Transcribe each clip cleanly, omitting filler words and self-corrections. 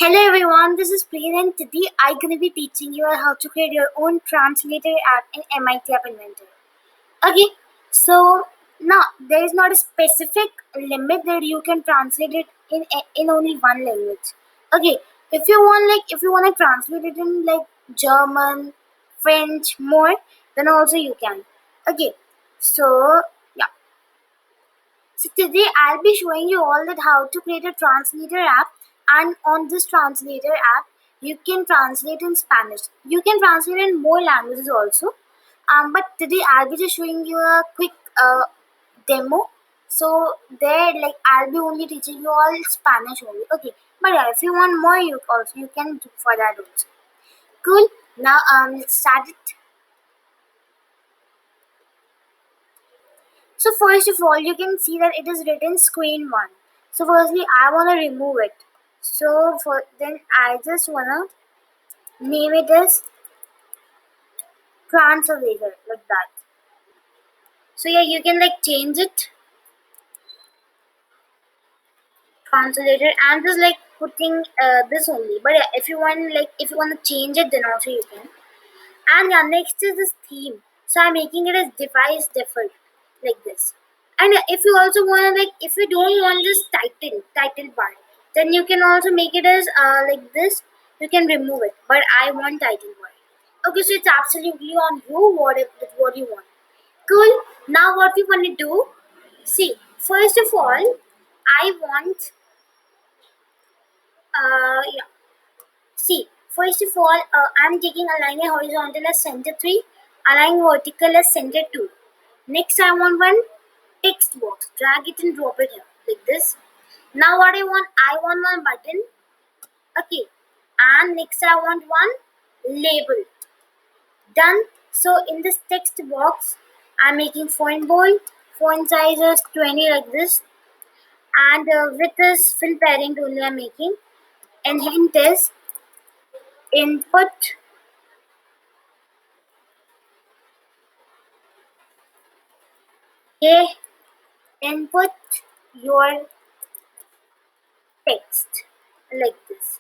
Hello everyone, this is Priyal and today I'm going to be teaching you how to create your own translator app in MIT App Inventor. Okay, so now there is not a specific limit that you can translate it in only one language. Okay, if you want to translate it in like German, French, more, then also you can. Okay, so yeah. So today I'll be showing you all that how to create a translator app, and on this translator app you can translate in Spanish. You can translate in more languages also. But today I'll be just showing you a quick demo. So there like I'll be only teaching you all Spanish only. Okay. But yeah, if you want more you can do for that also. Cool. Now let's start it. So first of all, you can see that it is written screen 1. So firstly, I want to remove it. So for then I just want to name it as Translator like that. So yeah, you can like change it Translator and just like putting this only. But yeah, if you want to change it, then also you can. And yeah, next is this theme. So I'm making it as device default like this. And if you also want to like if you don't want this title bar, then you can also make it as like this. You can remove it. But I want title bar. Okay, so it's absolutely on you what you want. Cool. Now what we want to do? See, first of all, I want yeah. See, first of all, I'm taking align a horizontal as center 3, align vertical as center 2. Next, I want one text box. Drag it and drop it here like this. Now, what I want one button. Okay, and next I want one label. Done. So in this text box, I'm making font bold. Font size is 20 like this, and width is fill parent only. I'm making, and hint is input. Okay, input your text like this.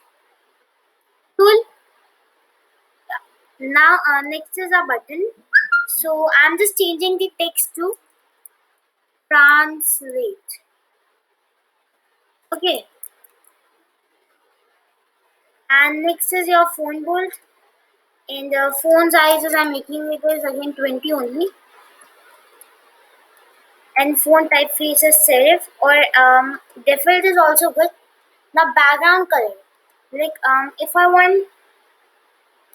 Cool. Now next is a button. So I'm just changing the text to translate. Okay. And next is your phone bolt. And the phone sizes I'm making it is again 20 only. And phone typeface is serif or default is also good. Now background color. Like if I want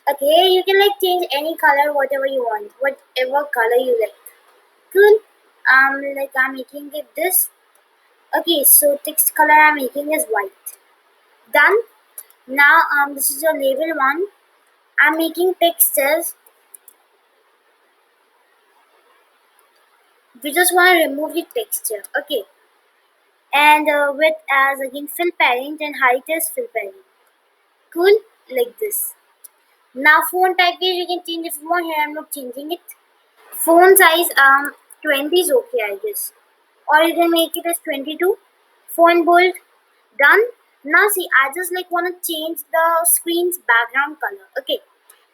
okay, you can like change any color whatever you want. Whatever color you like. Cool. Like I'm making it this. Okay, so text color I'm making is white. Done. Now this is your label 1. I'm making text as we just want to remove the texture. Okay. And width as again fill parent and height is fill parent. Cool. Like this. Now font type is you can change if you want. Here I'm not changing it. Font size 20 is okay I guess. Or you can make it as 22. Font bold. Done. Now see, I just like want to change the screen's background color. Okay.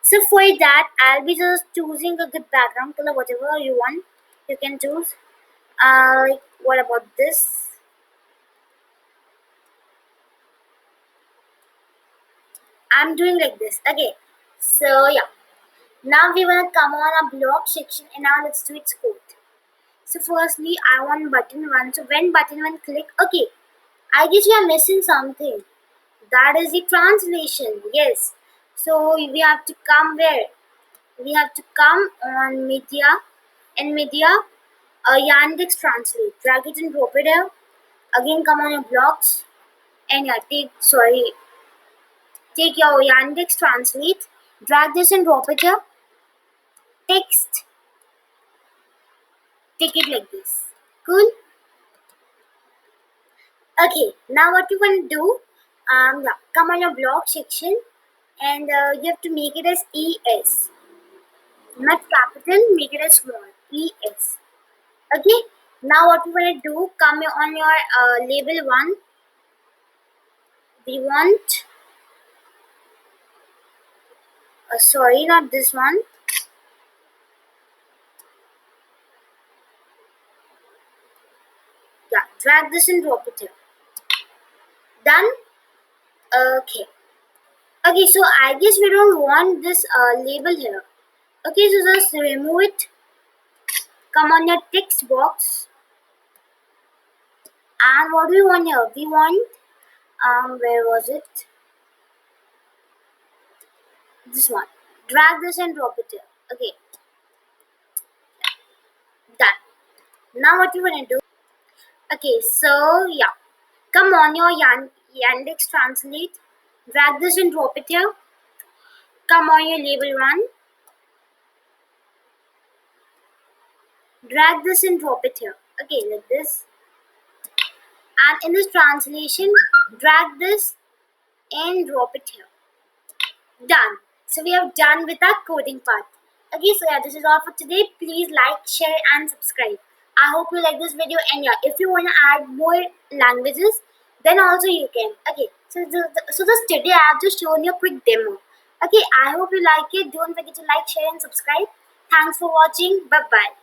So for that, I'll be just choosing a good background color, whatever you want. You can choose. Like what about this? I'm doing like this. Okay. So yeah. Now we wanna come on a block section and now let's do its code. So firstly, I want button 1. So when button 1 click, okay. I guess we are missing something. That is the translation. Yes. So we have to come where? We have to come on media and media Yandex translate. Drag it and drop it here. Again come on your blocks and yeah, take your Yandex translate. Drag this and drop it here. Text. Take it like this. Cool. Okay. Now what you want to do? Yeah, come on your block section and you have to make it as ES. Not capital. Make it as small. ES. Okay. Now what we want to do? Come on your label 1. We want Sorry, not this one. Yeah, drag this and drop it here. Done. Okay. Okay, so I guess we don't want this label here. Okay, so just remove it. Come on your text box. And what do we want here? We want, where was it? This one. Drag this and drop it here. Okay, done. Now what you wanna do? Okay, so yeah. Come on your Yandex Translate. Drag this and drop it here. Come on your label one. Drag this and drop it here. Okay, like this. And in this translation, drag this and drop it here. Done. So we have done with our coding part. Okay, so yeah, this is all for today. Please like, share, and subscribe. I hope you like this video. And yeah, if you want to add more languages, then also you can. Okay, so this today I have just shown you a quick demo. Okay, I hope you like it. Don't forget to like, share, and subscribe. Thanks for watching. Bye bye.